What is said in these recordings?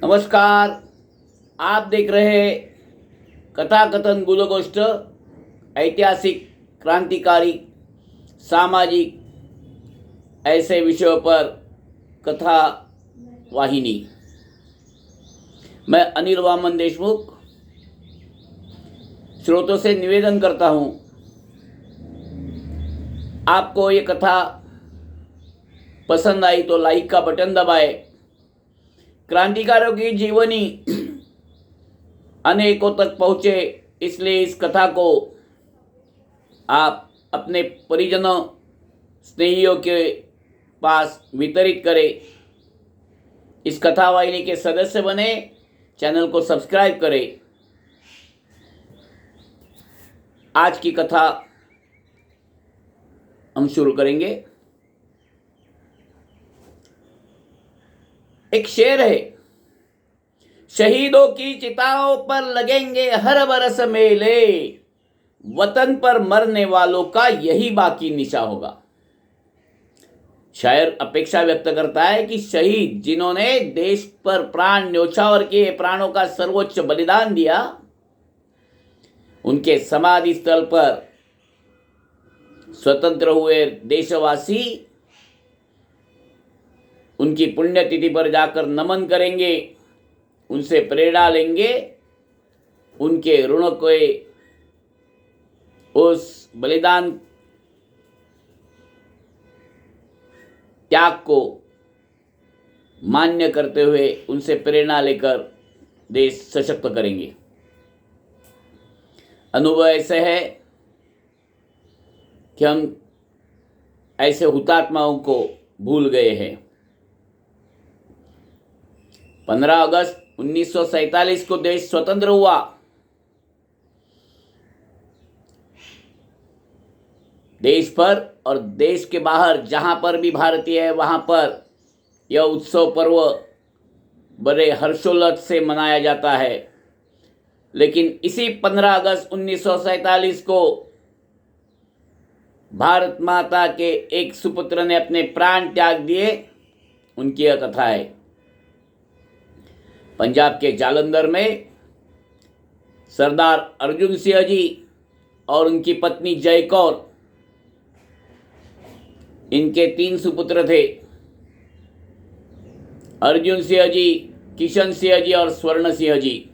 नमस्कार। आप देख रहे कथा कथन गुलगोष्ठ, ऐतिहासिक, क्रांतिकारी, सामाजिक ऐसे विषयों पर कथा वाहिनी। मैं अनिल वामन देशमुख श्रोतों से निवेदन करता हूं, आपको ये कथा पसंद आई तो लाइक का बटन दबाएं। क्रांतिकारियों की जीवनी अनेकों तक पहुँचे, इसलिए इस कथा को आप अपने परिजनों, स्नेहियों के पास वितरित करें। इस कथा वाहिनी के सदस्य बने, चैनल को सब्सक्राइब करें। आज की कथा हम शुरू करेंगे। एक शेर है, शहीदों की चिताओं पर लगेंगे हर बरस मेले, वतन पर मरने वालों का यही बाकी निशा होगा। शायर अपेक्षा व्यक्त करता है कि शहीद जिन्होंने देश पर प्राण न्योछावर किए, प्राणों का सर्वोच्च बलिदान दिया, उनके समाधि स्थल पर स्वतंत्र हुए देशवासी उनकी पुण्यतिथि पर जाकर नमन करेंगे, उनसे प्रेरणा लेंगे, उनके ऋण को, उस बलिदान त्याग को मान्य करते हुए उनसे प्रेरणा लेकर देश सशक्त करेंगे। अनुभव ऐसे है कि हम ऐसे हुतात्माओं को भूल गए हैं। 15 अगस्त 1947 को देश स्वतंत्र हुआ। देश पर और देश के बाहर जहां पर भी भारतीय है, वहां पर यह उत्सव पर्व बड़े हर्षोल्लास से मनाया जाता है। लेकिन इसी 15 अगस्त 1947 को भारत माता के एक सुपुत्र ने अपने प्राण त्याग दिए। उनकी यह कथा है। पंजाब के जालंधर में सरदार अर्जुन सिंह जी और उनकी पत्नी जय कौर, इनके 3 सुपुत्र थे, अर्जुन सिंह जी, किशन सिंह जी और स्वर्ण सिंह जी।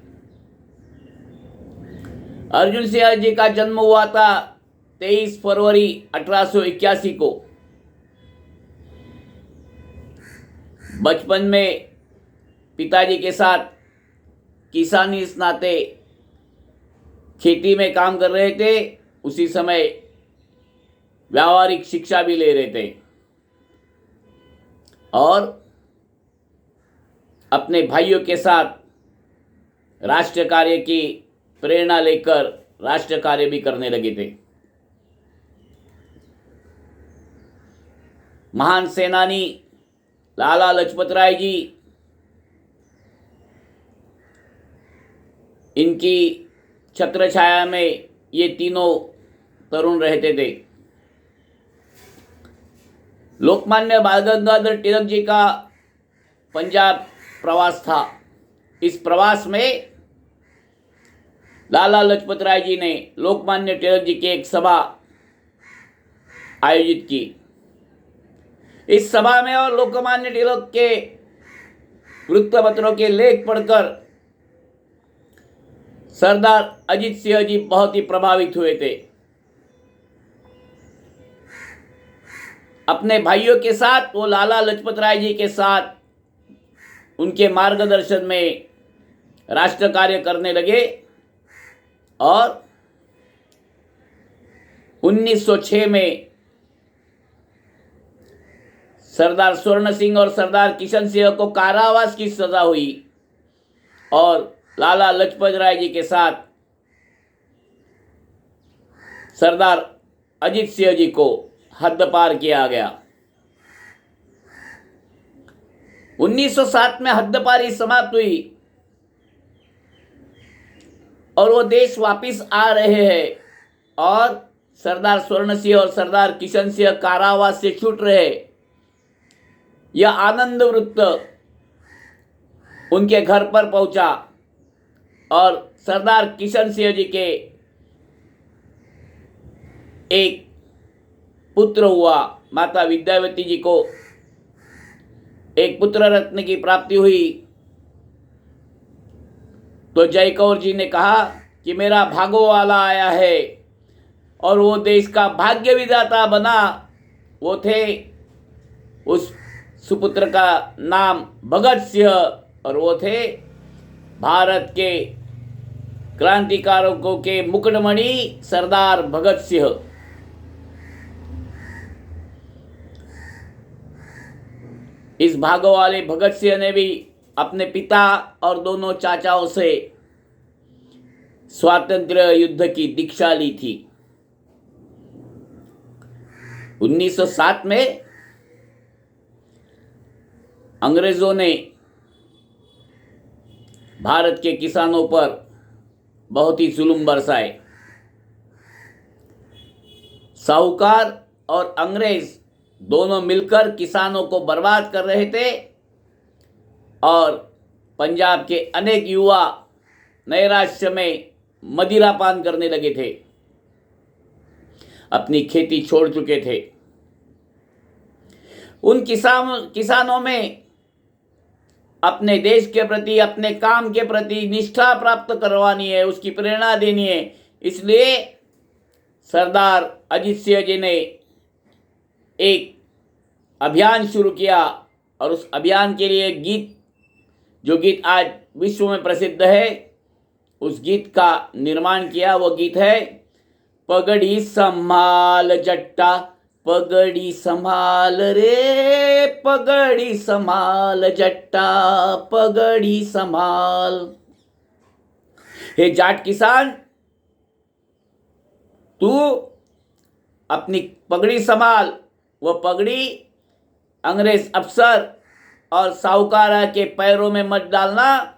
अर्जुन सिंह जी का जन्म हुआ था 23 फरवरी 1881 को। बचपन में पिताजी के साथ किसानी इस नाते खेती में काम कर रहे थे, उसी समय व्यावहारिक शिक्षा भी ले रहे थे और अपने भाइयों के साथ राष्ट्र कार्य की प्रेरणा लेकर राष्ट्र कार्य भी करने लगे थे। महान सेनानी लाला लाजपत राय जी, इनकी छत्र छाया में ये तीनों तरुण रहते थे। लोकमान्य बाल गंगाधर तिलक जी का पंजाब प्रवास था। इस प्रवास में लाला लाजपत राय जी ने लोकमान्य तिलक जी की एक सभा आयोजित की। इस सभा में और लोकमान्य तिलक के वृत्तपत्रों के लेख पढ़कर सरदार अजीत सिंह जी बहुत ही प्रभावित हुए थे। अपने भाइयों के साथ वो लाला लाजपत राय जी के साथ उनके मार्गदर्शन में राष्ट्र कार्य करने लगे और 1906 में सरदार स्वर्ण सिंह और सरदार किशन सिंह को कारावास की सजा हुई और लाला लाजपत राय जी के साथ सरदार अजीत सिंह जी को हद पार किया गया। 1907 में हद्दपारी समाप्त हुई और वो देश वापिस आ रहे हैं और सरदार स्वर्ण सिंह और सरदार किशन सिंह कारावास से छूट रहे। यह आनंद वृत्त उनके घर पर पहुंचा और सरदार किशन सिंह जी के एक पुत्र हुआ। माता विद्यावती जी को एक पुत्र रत्न की प्राप्ति हुई। तो जय कौर जी ने कहा कि मेरा भागो वाला आया है, और वो देश का भाग्य विधाता बना। वो थे, उस सुपुत्र का नाम भगत सिंह, और वो थे भारत के क्रांतिकारों के मुकुटमणि सरदार भगत सिंह। इस भागो वाले भगत सिंह ने भी अपने पिता और दोनों चाचाओं से स्वातंत्र्य युद्ध की दीक्षा ली थी। 1907 में अंग्रेजों ने भारत के किसानों पर बहुत ही जुल्म बरसाए। साहूकार और अंग्रेज दोनों मिलकर किसानों को बर्बाद कर रहे थे, और पंजाब के अनेक युवा नैराश्य में मदिरा पान करने लगे थे, अपनी खेती छोड़ चुके थे। उन किसानों में अपने देश के प्रति, अपने काम के प्रति निष्ठा प्राप्त करवानी है, उसकी प्रेरणा देनी है। इसलिए सरदार अजीत सिंह जी ने एक अभियान शुरू किया, और उस अभियान के लिए गीत, जो गीत आज विश्व में प्रसिद्ध है, उस गीत का निर्माण किया। वो गीत है, पगड़ी संभाल जट्टा, पगड़ी संभाल रे, पगड़ी संभाल जट्टा, पगड़ी संभाल। हे जाट किसान, तू अपनी पगड़ी संभाल। वो पगड़ी अंग्रेज अफसर और साहूकारा के पैरों में मत डालना,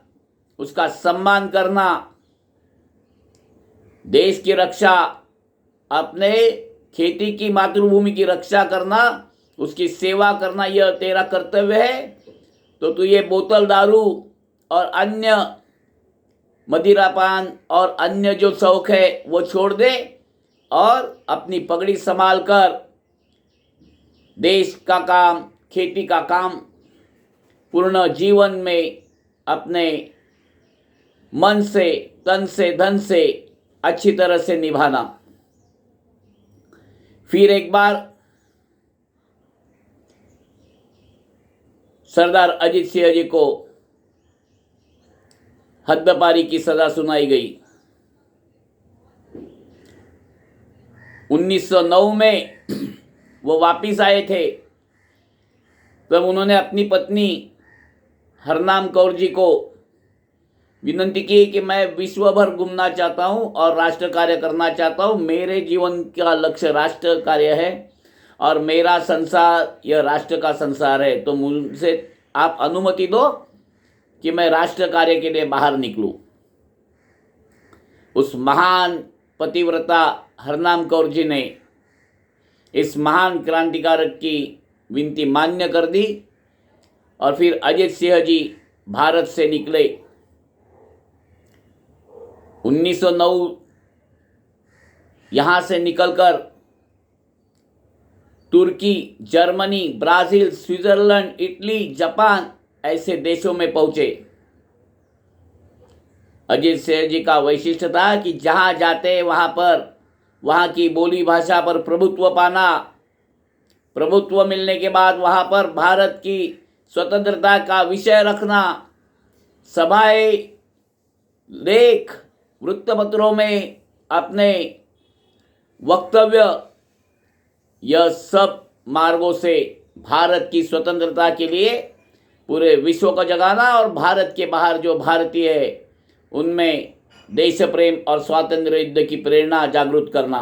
उसका सम्मान करना। देश की रक्षा, अपने खेती की मातृभूमि की रक्षा करना, उसकी सेवा करना, यह तेरा कर्तव्य है। तो तू ये बोतल दारू और अन्य मदिरापान और अन्य जो शौक है वो छोड़ दे, और अपनी पगड़ी संभाल कर देश का काम, खेती का काम पूर्ण जीवन में अपने मन से, तन से, धन से अच्छी तरह से निभाना। फिर एक बार सरदार अजीत सिंह जी को हद्दपारी की सजा सुनाई गई। 1909 में वो वापिस आए थे, तब उन्होंने अपनी पत्नी हरनाम कौर जी को विनंती की कि मैं विश्व भर घूमना चाहता हूं और राष्ट्र कार्य करना चाहता हूं। मेरे जीवन का लक्ष्य राष्ट्र कार्य है, और मेरा संसार यह राष्ट्र का संसार है। तो मुझसे आप अनुमति दो कि मैं राष्ट्र कार्य के लिए बाहर निकलूं। उस महान पतिव्रता हरनाम कौर जी ने इस महान क्रांतिकारक की विनती मान्य कर दी, और फिर अजीत सिंह जी भारत से निकले। 1909 यहाँ से निकलकर तुर्की, Germany, Brazil, Switzerland, Italy, Japan ऐसे देशों में पहुंचे। अजीत सिंह जी का वैशिष्ट्य था कि जहाँ जाते वहाँ पर वहाँ की बोली भाषा पर प्रभुत्व पाना, प्रभुत्व मिलने के बाद वहाँ पर भारत की स्वतंत्रता का विषय रखना, सभाएं, लेख, वृत्तपत्रों में अपने वक्तव्य, यह सब मार्गों से भारत की स्वतंत्रता के लिए पूरे विश्व को जगाना, और भारत के बाहर जो भारतीय है उनमें देश प्रेम और स्वातंत्र्य युद्ध की प्रेरणा जागृत करना।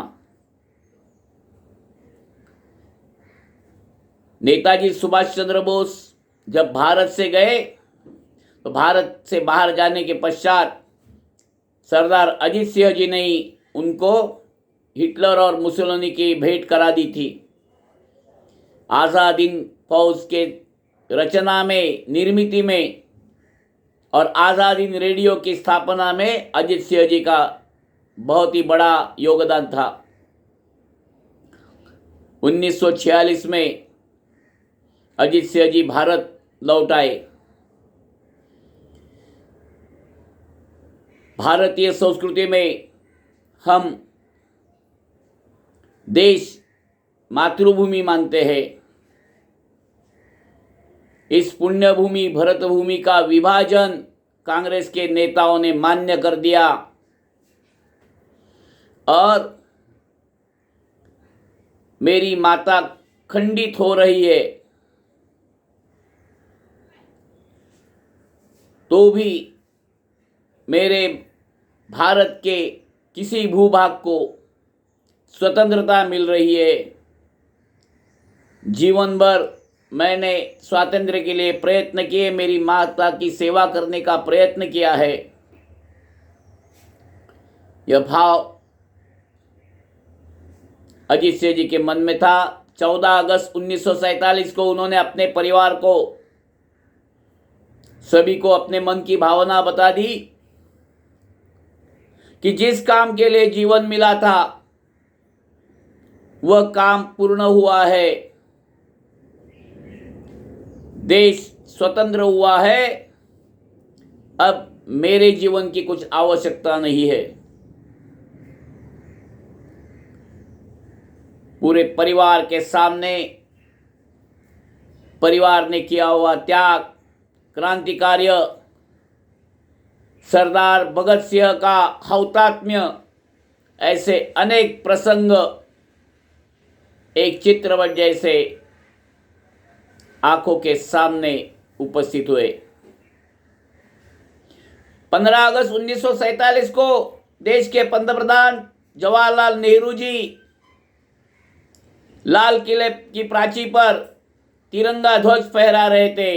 नेताजी सुभाष चंद्र बोस जब भारत से गए, तो भारत से बाहर जाने के पश्चात सरदार अजीत सिंह जी ने ही उनको हिटलर और मुसोलिनी की भेंट करा दी थी। आज़ाद हिंद फौज के रचना में, निर्मिति में और आज़ाद हिंद रेडियो की स्थापना में अजित सिंह जी का बहुत ही बड़ा योगदान था। 1946 में अजित सिंह जी भारत लौट आए। भारतीय संस्कृति में हम देश मातृभूमि मानते हैं। इस पुण्य भूमि भरत भूमि का विभाजन कांग्रेस के नेताओं ने मान्य कर दिया और मेरी माता खंडित हो रही है, तो भी मेरे भारत के किसी भूभाग को स्वतंत्रता मिल रही है। जीवन भर मैंने स्वातंत्र्य के लिए प्रयत्न किए, मेरी माता की सेवा करने का प्रयत्न किया है। यह भाव अजित सिंह जी के मन में था। 14 अगस्त 1947 को उन्होंने अपने परिवार को, सभी को अपने मन की भावना बता दी कि जिस काम के लिए जीवन मिला था वह काम पूर्ण हुआ है, देश स्वतंत्र हुआ है, अब मेरे जीवन की कुछ आवश्यकता नहीं है। पूरे परिवार के सामने परिवार ने किया हुआ त्याग, क्रांतिकार्य, सरदार भगत सिंह का हौतात्म्य, ऐसे अनेक प्रसंग एक चित्रपट जैसे आंखों के सामने उपस्थित हुए। 15 अगस्त 1947 को देश के पंतप्रधान जवाहरलाल नेहरू जी लाल किले की प्राची पर तिरंगा ध्वज फहरा रहे थे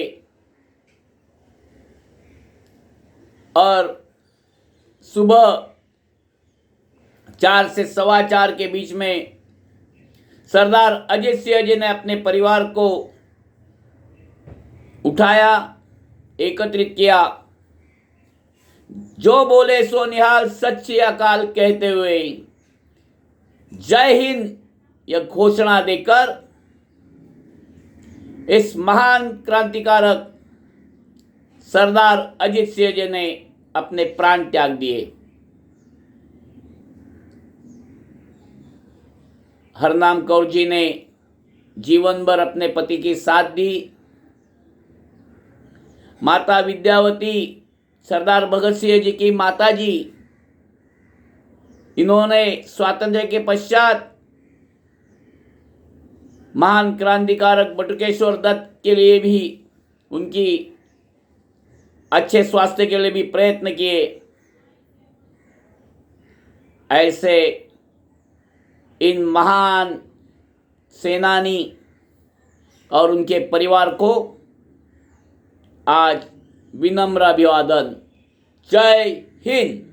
और सुबह 4 से 4:15 के बीच में सरदार अजित सिंह जी ने अपने परिवार को उठाया, एकत्रित किया, जो बोले सो निहाल, सत श्री अकाल कहते हुए जय हिंद यह घोषणा देकर इस महान क्रांतिकारक सरदार अजित सिंह जी ने अपने प्राण त्याग दिए। हरनाम कौर जी ने जीवन भर अपने पति की साथ दी। माता विद्यावती, सरदार भगत सिंह जी की माता जी, इन्होंने स्वातंत्र्य के पश्चात महान क्रांतिकारक बटुकेश्वर दत्त के लिए भी, उनकी अच्छे स्वास्थ्य के लिए भी प्रयत्न किए। ऐसे इन महान सेनानी और उनके परिवार को आज विनम्र अभिवादन। जय हिंद।